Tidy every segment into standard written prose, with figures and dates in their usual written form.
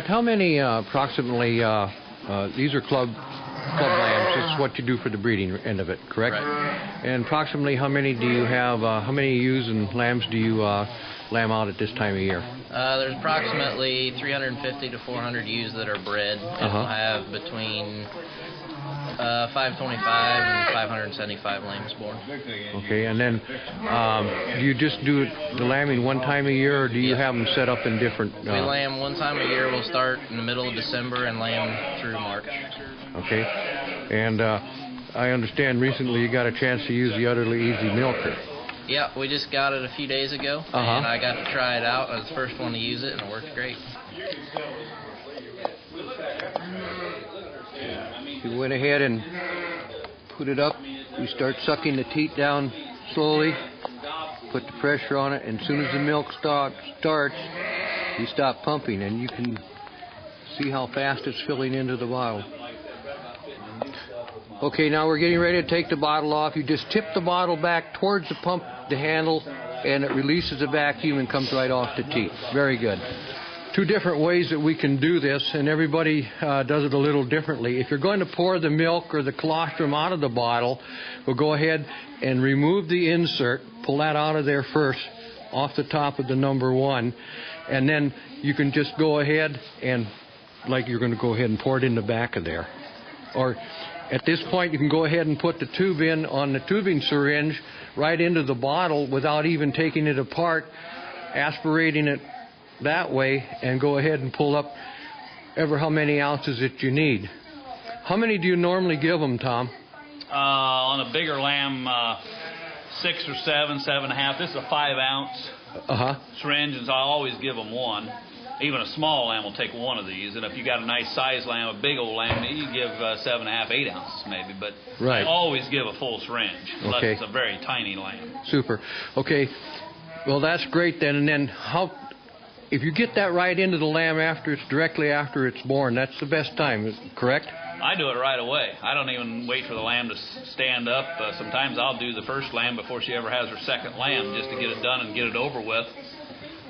Brett, how many approximately, these are club lambs, this is what you do for the breeding end of it, correct? Right. And approximately how many do you have, how many ewes and lambs do you lamb out at this time of year? There's approximately 350 to 400 ewes that are bred, and we'll have between 525 and 575 lambs born. Okay, and then do you just do the lambing one time a year, or do you have them set up in different... We lamb one time a year. We'll start in the middle of December and lamb through March. Okay, and I understand recently you got a chance to use the Udderly Easy Milker. Yeah, we just got it a few days ago, and I got to try it out. I was the first one to use it, and it worked great. You went ahead and put it up. You start sucking the teat down slowly, put the pressure on it, and as soon as the milk starts, you stop pumping, and you can see how fast it's filling into the bottle. Okay, now we're getting ready to take the bottle off. You just tip the bottle back towards the pump, the handle, and it releases the vacuum and comes right off the teat. Very good. Two different ways that we can do this, and everybody does it a little differently. If you're going to pour the milk or the colostrum out of the bottle, we'll go ahead and remove the insert, pull that out of there first, off the top of the number one, and then you can just go ahead and, like you're going to go ahead and pour it in the back of there. Or at this point, you can go ahead and put the tube in on the tubing syringe right into the bottle without even taking it apart, aspirating it that way, and go ahead and pull up ever how many ounces that you need. How many do you normally give them, Tom? On a bigger lamb, 6 or 7, 7.5. This is a 5-ounce syringe, and so I always give them one. Even a small lamb will take one of these, and if you got a nice size lamb, a big old lamb, you give 7.5, 8 ounces maybe, but I always give a full syringe, unless it's a very tiny lamb. Super. Okay, well that's great then, and then if you get that right into the lamb directly after it's born, that's the best time, correct? I do it right away. I don't even wait for the lamb to stand up. Sometimes I'll do the first lamb before she ever has her second lamb, just to get it done and get it over with.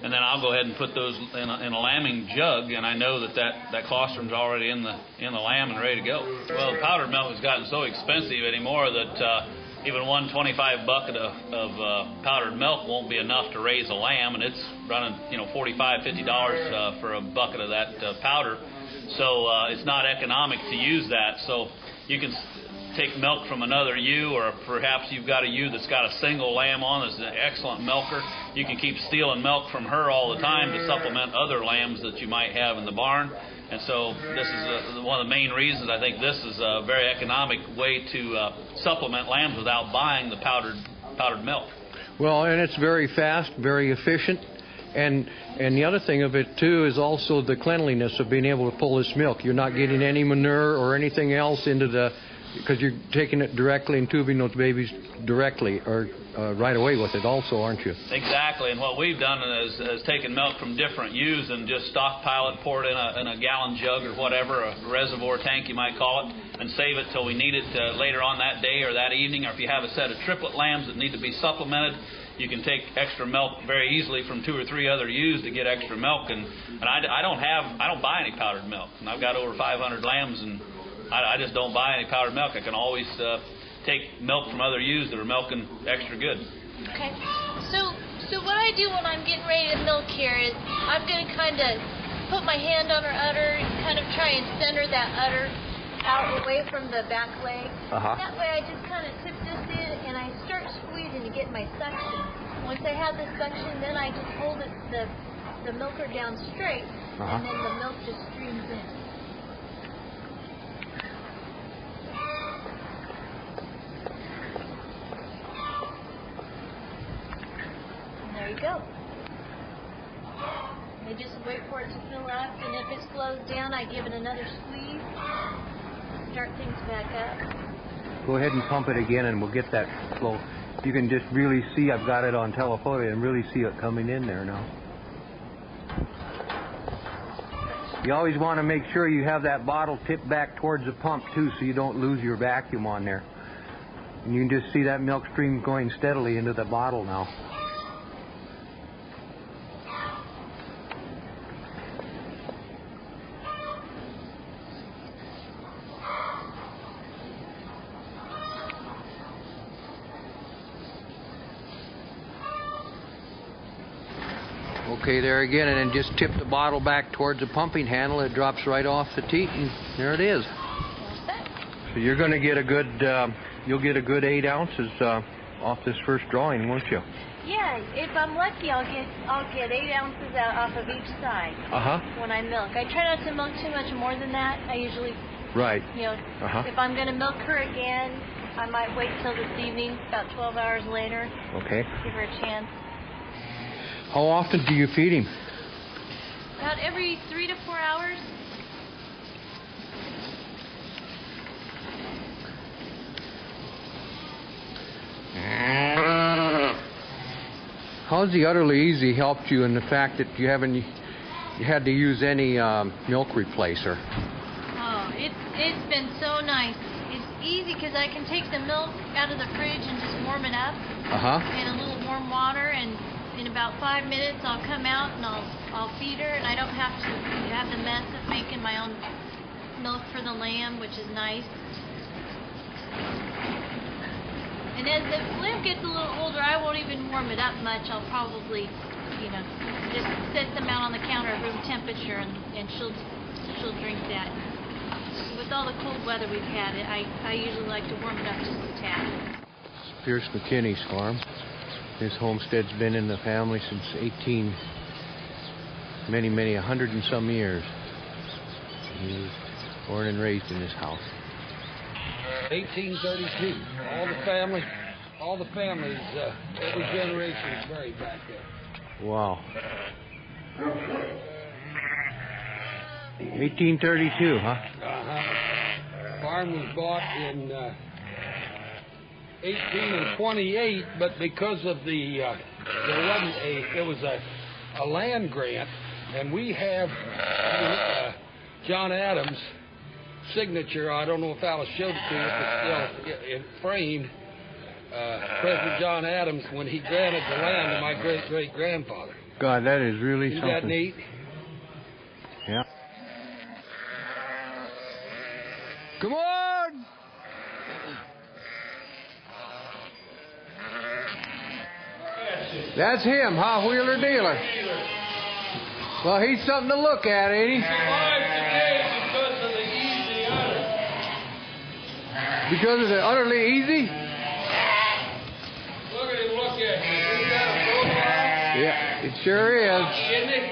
And then I'll go ahead and put those in a lambing jug, and I know that colostrum's already in the lamb and ready to go. Well, powdered milk has gotten so expensive anymore that even one 25 bucket of powdered milk won't be enough to raise a lamb, and it's running $45, $50 for a bucket of that powder. So it's not economic to use that. So you can take milk from another ewe, or perhaps you've got a ewe that's got a single lamb on that's an excellent milker. You can keep stealing milk from her all the time to supplement other lambs that you might have in the barn. And so this is one of the main reasons I think this is a very economic way to supplement lambs without buying the powdered milk. Well, and it's very fast, very efficient. And the other thing of it, too, is also the cleanliness of being able to pull this milk. You're not getting any manure or anything else into the... because you're taking it directly and tubing those babies directly, or right away with it also, aren't you? Exactly, and what we've done is taken milk from different ewes and just stockpile it, pour it in a gallon jug or whatever, a reservoir tank you might call it, and save it till we need it later on that day or that evening. Or if you have a set of triplet lambs that need to be supplemented, you can take extra milk very easily from 2 or 3 other ewes to get extra milk. And I don't buy any powdered milk, and I've got over 500 lambs, and I just don't buy any powdered milk. I can always take milk from other ewes that are milking extra good. Okay. So what I do when I'm getting ready to milk here is I'm going to kind of put my hand on her udder and kind of try and center that udder out away from the back leg. That way I just kind of tip this in and I start squeezing to get my suction. Once I have the suction, then I just hold the milker down straight, and then the milk just streams in. There you go. I just wait for it to fill up, and if it slows down, I give it another squeeze, start things back up. Go ahead and pump it again, and we'll get that flow. You can just really see, I've got it on telephoto, and really see it coming in there now. You always want to make sure you have that bottle tipped back towards the pump, too, so you don't lose your vacuum on there. And you can just see that milk stream going steadily into the bottle now. Okay, there again, and then just tip the bottle back towards the pumping handle. It drops right off the teat, and there it is. So you're going to get a good, you'll get a good 8 ounces off this first drawing, won't you? Yeah, if I'm lucky, I'll get 8 ounces out off of each side. When I milk, I try not to milk too much more than that. I usually, right. You know, if I'm going to milk her again, I might wait till this evening, about 12 hours later. Okay. Give her a chance. How often do you feed him? About every 3 to 4 hours. How's the Udderly Easy helped you in the fact that you had to use any milk replacer? Oh, it's been so nice. It's easy because I can take the milk out of the fridge and just warm it up in a little warm water, and in about 5 minutes I'll come out and I'll feed her, and I don't have to have the mess of making my own milk for the lamb, which is nice. And as the lamb gets a little older, I won't even warm it up much. I'll probably, just set them out on the counter at room temperature, and she'll drink that. With all the cold weather we've had, I usually like to warm it up just a tad. Pierce McKinney's farm. His homestead's been in the family since 100 and some years. He was born and raised in this house. 1832. All the families, every generation is buried back there. Wow. 1832, huh? Farm was bought in 1828, but because of it was a land grant, and we have John Adams' signature. I don't know if Alice showed it to you, but still framed. President John Adams, when he granted the land to my great-great-grandfather. God, that is really something. Isn't that neat? Yeah. Come on! That's him, huh? Wheeler Dealer. Well, he's something to look at, ain't he? Because of the Udderly Easy? Look at him, look at him. Yeah, it sure is. Isn't it?